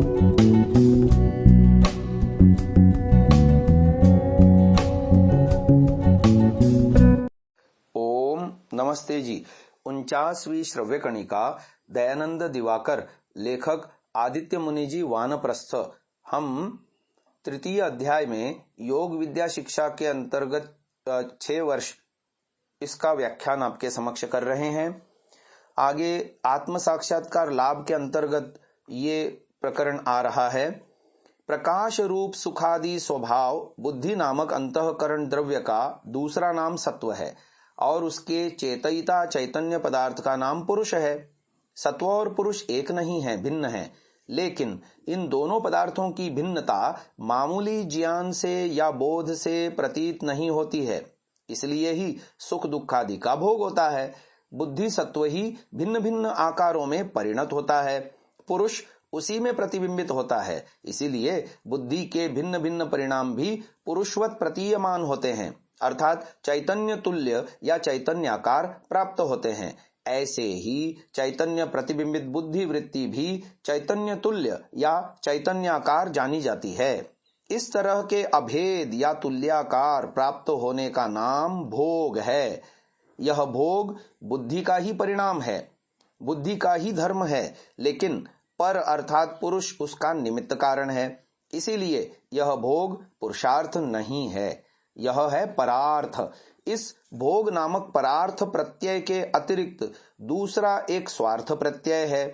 ओम नमस्ते जी। 49वीं श्रव्य कणिका दयानंद दिवाकर, लेखक आदित्य मुनि जी, वानप्रस्थ। हम तृतीय अध्याय में योग विद्या शिक्षा के अंतर्गत 6 वर्ष इसका व्याख्यान आपके समक्ष कर रहे हैं। आगे आत्म साक्षात्कार लाभ के अंतर्गत ये प्रकरण आ रहा है। प्रकाश रूप सुखादि स्वभाव बुद्धि नामक अंतःकरण द्रव्य का दूसरा नाम सत्व है और उसके चेतयिता चैतन्य पदार्थ का नाम पुरुष है। सत्व और पुरुष एक नहीं है, भिन्न है, लेकिन इन दोनों पदार्थों की भिन्नता मामूली ज्ञान से या बोध से प्रतीत नहीं होती है। इसलिए ही सुख दुखादि का भोग होता है। बुद्धि सत्व ही भिन्न भिन्न आकारों में परिणत होता है, पुरुष उसी में प्रतिबिंबित होता है। इसीलिए बुद्धि के भिन्न भिन्न परिणाम भी पुरुषवत प्रतीयमान होते हैं, अर्थात चैतन्य तुल्य या चैतन्याकार प्राप्त होते हैं। ऐसे ही चैतन्य प्रतिबिंबित बुद्धि वृत्ति भी चैतन्य तुल्य या चैतन्याकार जानी जाती है। इस तरह के अभेद या तुल्याकार प्राप्त होने का नाम भोग है। यह भोग बुद्धि का ही परिणाम है, बुद्धि का ही धर्म है, लेकिन पर अर्थात पुरुष उसका निमित्त कारण है। इसीलिए यह भोग पुरुषार्थ नहीं है, यह है परार्थ। इस भोग नामक परार्थ प्रत्यय के अतिरिक्त दूसरा एक स्वार्थ प्रत्यय है।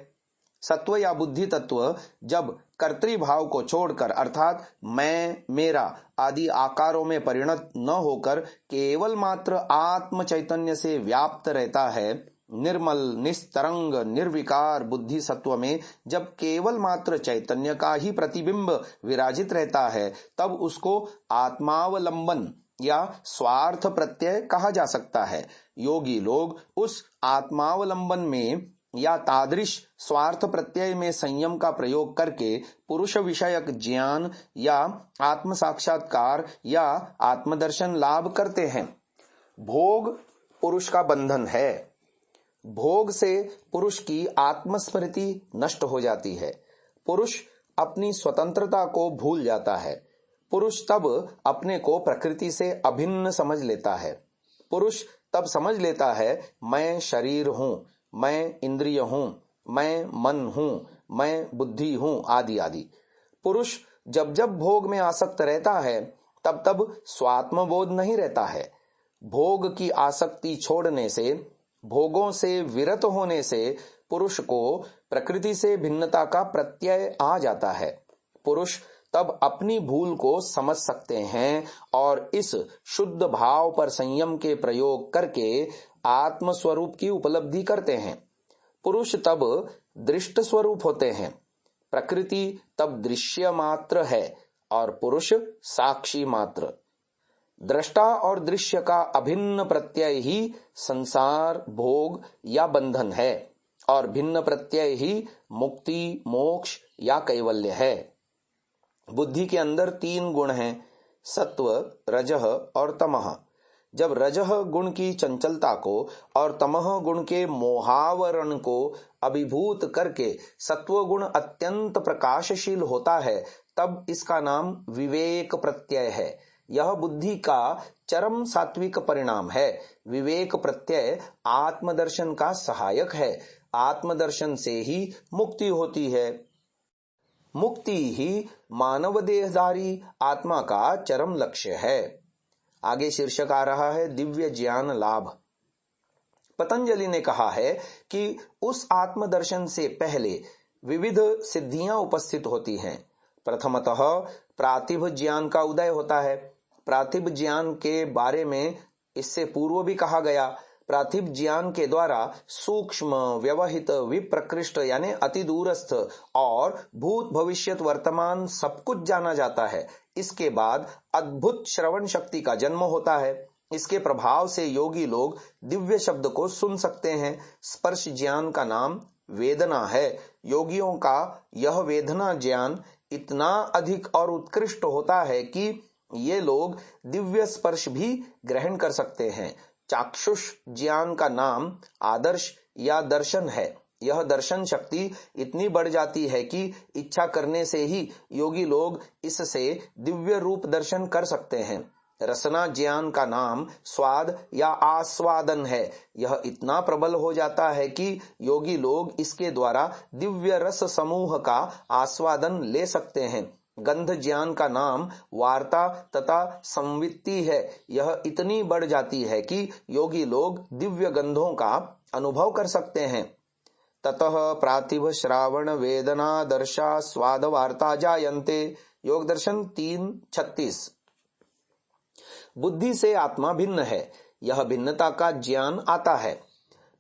सत्व या बुद्धि तत्व जब कर्तृभाव को छोड़कर अर्थात मैं, मेरा आदि आकारों में परिणत न होकर केवल मात्र आत्म चैतन्य से व्याप्त रहता है, निर्मल निस्तरंग निर्विकार बुद्धि सत्व में जब केवल मात्र चैतन्य का ही प्रतिबिंब विराजित रहता है, तब उसको आत्मावलंबन या स्वार्थ प्रत्यय कहा जा सकता है। योगी लोग उस आत्मावलंबन में या तादृश स्वार्थ प्रत्यय में संयम का प्रयोग करके पुरुष विषयक ज्ञान या आत्म साक्षात्कार या आत्मदर्शन लाभ करते हैं। भोग पुरुष का बंधन है। भोग से पुरुष की आत्मस्मृति नष्ट हो जाती है। पुरुष अपनी स्वतंत्रता को भूल जाता है। पुरुष तब अपने को प्रकृति से अभिन्न समझ लेता है। पुरुष तब समझ लेता है मैं शरीर हूं, मैं इंद्रिय हूं, मैं मन हूं, मैं बुद्धि हूं, आदि आदि। पुरुष जब जब भोग में आसक्त रहता है तब तब स्वात्मबोध नहीं रहता है। भोग की आसक्ति छोड़ने से, भोगों से विरत होने से पुरुष को प्रकृति से भिन्नता का प्रत्यय आ जाता है। पुरुष तब अपनी भूल को समझ सकते हैं और इस शुद्ध भाव पर संयम के प्रयोग करके आत्म स्वरूप की उपलब्धि करते हैं। पुरुष तब दृष्ट स्वरूप होते हैं। प्रकृति तब दृश्य मात्र है और पुरुष साक्षी मात्र। दृष्टा और दृश्य का अभिन्न प्रत्यय ही संसार, भोग या बंधन है और भिन्न प्रत्यय ही मुक्ति, मोक्ष या कैवल्य है। बुद्धि के अंदर 3 गुण हैं, सत्व, रजह और तमह। जब रजह गुण की चंचलता को और तमह गुण के मोहावरण को अभिभूत करके सत्व गुण अत्यंत प्रकाशशील होता है, तब इसका नाम विवेक प्रत्यय है। यह बुद्धि का चरम सात्विक परिणाम है। विवेक प्रत्यय आत्मदर्शन का सहायक है। आत्मदर्शन से ही मुक्ति होती है। मुक्ति ही मानव देहधारी आत्मा का चरम लक्ष्य है। आगे शीर्षक आ रहा है दिव्य ज्ञान लाभ। पतंजलि ने कहा है कि उस आत्मदर्शन से पहले विविध सिद्धियां उपस्थित होती हैं। प्रथमतः प्रातिभ ज्ञान का उदय होता है। प्रातिभ ज्ञान के बारे में इससे पूर्व भी कहा गया। प्रातिभ ज्ञान के द्वारा सूक्ष्म, व्यवहित, विप्रकृष्ट यानी अति दूरस्थ और भूत भविष्यत वर्तमान सब कुछ जाना जाता है। इसके बाद अद्भुत श्रवण शक्ति का जन्म होता है। इसके प्रभाव से योगी लोग दिव्य शब्द को सुन सकते हैं। स्पर्श ज्ञान का नाम वेदना है। योगियों का यह वेदना ज्ञान इतना अधिक और उत्कृष्ट होता है कि ये लोग दिव्य स्पर्श भी ग्रहण कर सकते हैं। चाक्षुष ज्ञान का नाम आदर्श या दर्शन है। यह दर्शन शक्ति इतनी बढ़ जाती है कि इच्छा करने से ही योगी लोग इससे दिव्य रूप दर्शन कर सकते हैं। रसना ज्ञान का नाम स्वाद या आस्वादन है। यह इतना प्रबल हो जाता है कि योगी लोग इसके द्वारा दिव्य रस समूह का आस्वादन ले सकते हैं। गंध ज्ञान का नाम वार्ता तथा संवित्ति है। यह इतनी बढ़ जाती है कि योगी लोग दिव्य गंधों का अनुभव कर सकते हैं। ततः प्रातिभ श्रावण वेदना दर्शा स्वाद वार्ता जायन्ते। योग दर्शन 3:36। बुद्धि से आत्मा भिन्न है, यह भिन्नता का ज्ञान आता है।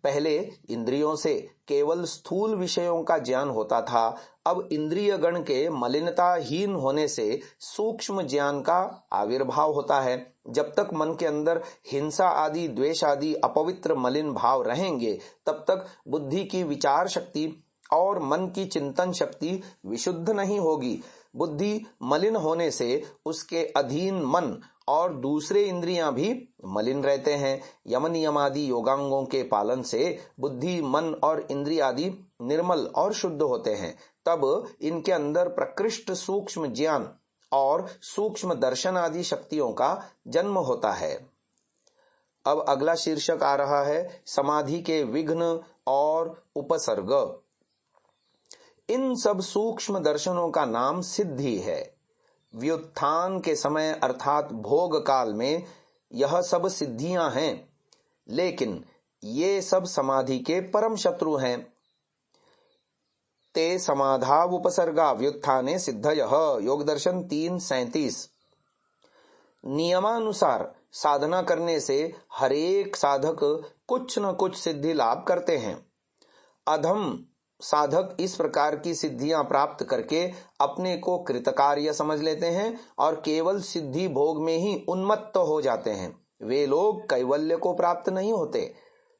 पहले इंद्रियों से केवल स्थूल विषयों का ज्ञान होता था, अब इंद्रिय गण के मलिनताहीन होने से सूक्ष्म ज्ञान का आविर्भाव होता है। जब तक मन के अंदर हिंसा आदि द्वेष आदि अपवित्र मलिन भाव रहेंगे, तब तक बुद्धि की विचार शक्ति और मन की चिंतन शक्ति विशुद्ध नहीं होगी। बुद्धि मलिन होने से उसके अधीन मन और दूसरे इंद्रियां भी मलिन रहते हैं। यम नियम आदि योगांगों के पालन से बुद्धि मन और इंद्रियादि निर्मल और शुद्ध होते हैं। तब इनके अंदर प्रकृष्ट सूक्ष्म ज्ञान और सूक्ष्म दर्शन आदि शक्तियों का जन्म होता है। अब अगला शीर्षक आ रहा है समाधि के विघ्न और उपसर्ग। इन सब सूक्ष्म दर्शनों का नाम सिद्धि है। व्युत्थान के समय अर्थात भोग काल में यह सब सिद्धियां हैं, लेकिन ये सब समाधि के परम शत्रु हैं। ते समाधा उपसर्गा व्युत्थाने सिद्धयः। योग दर्शन 3:37। नियमानुसार साधना करने से हरेक साधक कुछ न कुछ सिद्धि लाभ करते हैं। अधम साधक इस प्रकार की सिद्धियां प्राप्त करके अपने को कृतकार्य समझ लेते हैं और केवल सिद्धि भोग में ही उन्मत्त हो जाते हैं। वे लोग कैवल्य को प्राप्त नहीं होते।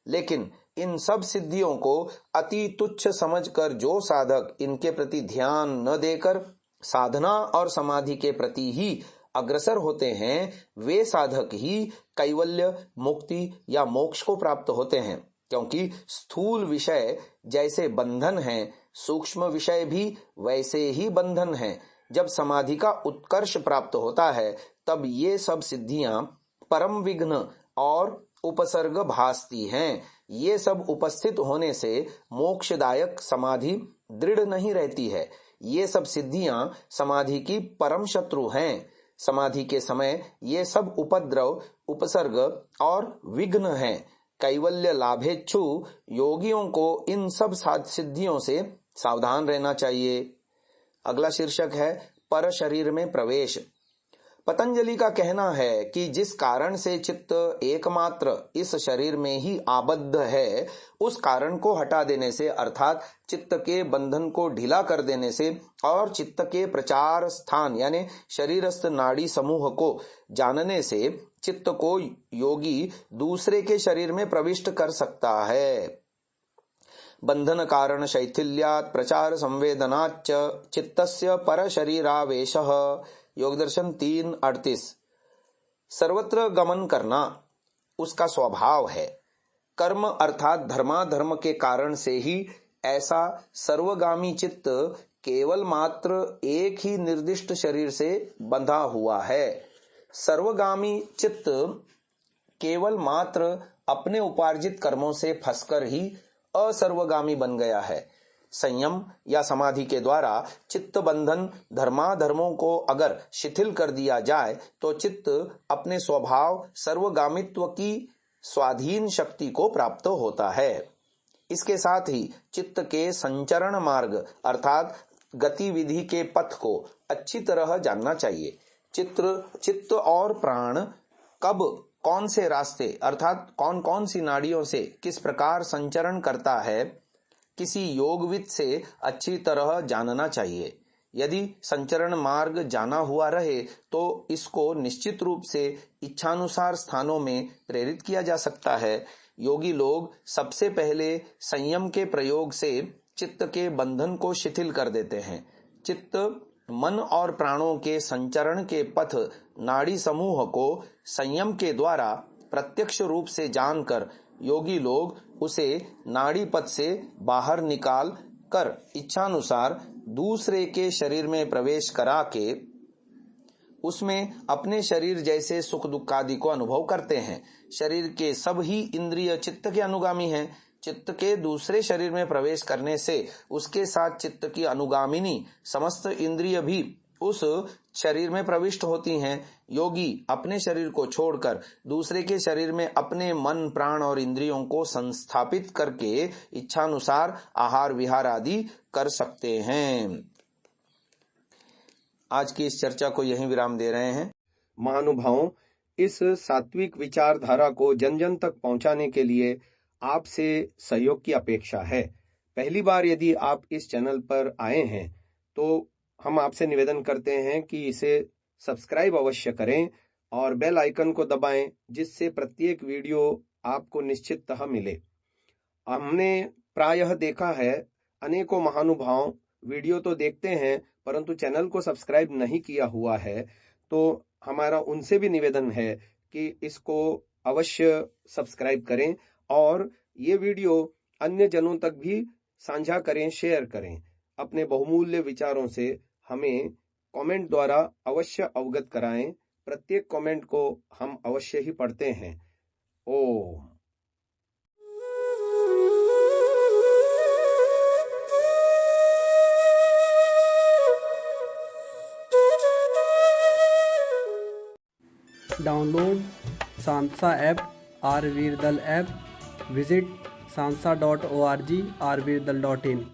लेकिन इन सब सिद्धियों को अति तुच्छ समझकर जो साधक इनके प्रति ध्यान न देकर साधना और समाधि के प्रति ही अग्रसर होते हैं, वे साधक ही कैवल्य, मुक्ति या मोक्ष को प्राप्त होते हैं। क्योंकि स्थूल विषय जैसे बंधन हैं, सूक्ष्म विषय भी वैसे ही बंधन हैं। जब समाधि का उत्कर्ष प्राप्त होता है, तब ये सब सिद्धियां परम विघ्न और उपसर्ग भासती हैं। ये सब उपस्थित होने से मोक्षदायक समाधि दृढ़ नहीं रहती है। ये सब सिद्धियां समाधि की परम शत्रु हैं। समाधि के समय ये सब उपद्रव, उपसर्ग और विघ्न हैं। कैवल्य लाभेच्छु योगियों को इन सब सिद्धियों से सावधान रहना चाहिए। अगला शीर्षक है पर शरीर में प्रवेश। पतंजलि का कहना है कि जिस कारण से चित्त एकमात्र इस शरीर में ही आबद्ध है, उस कारण को हटा देने से अर्थात चित्त के बंधन को ढीला कर देने से और चित्त के प्रचार स्थान यानी शरीरस्थ नाड़ी समूह को जानने से चित्त को योगी दूसरे के शरीर में प्रविष्ट कर सकता है। बंधन कारण शैथिल्यात् प्रचार संवेदनाच्च चित्तस्य पर शरीरावेशः। योग दर्शन 3:38। सर्वत्र गमन करना उसका स्वभाव है। कर्म अर्थात धर्माधर्म के कारण से ही ऐसा सर्वगामी चित्त केवल मात्र एक ही निर्दिष्ट शरीर से बंधा हुआ है। सर्वगामी चित्त केवल मात्र अपने उपार्जित कर्मों से फंसकर ही असर्वगामी बन गया है। संयम या समाधि के द्वारा चित्त बंधन धर्माधर्मों को अगर शिथिल कर दिया जाए तो चित्त अपने स्वभाव सर्वगामित्व की स्वाधीन शक्ति को प्राप्त होता है। इसके साथ ही चित्त के संचरण मार्ग अर्थात गतिविधि के पथ को अच्छी तरह जानना चाहिए। चित्त और प्राण कब कौन से रास्ते अर्थात कौन कौन सी नाड़ियों से किस प्रकार संचरण करता है, किसी योगविद से अच्छी तरह जानना चाहिए। यदि संचरण मार्ग जाना हुआ रहे तो इसको निश्चित रूप से इच्छानुसार स्थानों में प्रेरित किया जा सकता है। योगी लोग सबसे पहले संयम के प्रयोग से चित्त के बंधन को शिथिल कर देते हैं। चित्त, मन और प्राणों के संचरण के पथ नाड़ी समूह को संयम के द्वारा प्रत्यक्ष रूप से जानकर योगी लोग उसे नाड़ी पथ से बाहर निकाल कर इच्छानुसार दूसरे के शरीर में प्रवेश करा के उसमें अपने शरीर जैसे सुख दुख आदि को अनुभव करते हैं। शरीर के सब ही इंद्रिय चित्त के अनुगामी हैं। चित्त के दूसरे शरीर में प्रवेश करने से उसके साथ चित्त की अनुगामिनी समस्त इंद्रिय भी उस शरीर में प्रविष्ट होती हैं। योगी अपने शरीर को छोड़कर दूसरे के शरीर में अपने मन प्राण और इंद्रियों को संस्थापित करके इच्छानुसार आहार विहार आदि कर सकते हैं। आज की इस चर्चा को यहीं विराम दे रहे हैं। महानुभावों, इस सात्विक विचारधारा को जन जन तक पहुंचाने के लिए आपसे सहयोग की अपेक्षा है। पहली बार यदि आप इस चैनल पर आए हैं तो हम आपसे निवेदन करते हैं कि इसे सब्सक्राइब अवश्य करें और बेल आइकन को दबाएं, जिससे प्रत्येक वीडियो आपको निश्चिततः मिले। हमने प्रायः देखा है अनेकों महानुभाव वीडियो तो देखते हैं परंतु चैनल को सब्सक्राइब नहीं किया हुआ है, तो हमारा उनसे भी निवेदन है कि इसको अवश्य सब्सक्राइब करें और ये वीडियो अन्य जनों तक भी साझा करें, शेयर करें। अपने बहुमूल्य विचारों से हमें कमेंट द्वारा अवश्य अवगत कराएं। प्रत्येक कमेंट को हम अवश्य ही पढ़ते हैं। ओम। डाउनलोड सांसा ऐप, आरवीरदल ऐप, विजिट sansa.org, rvirdal.in।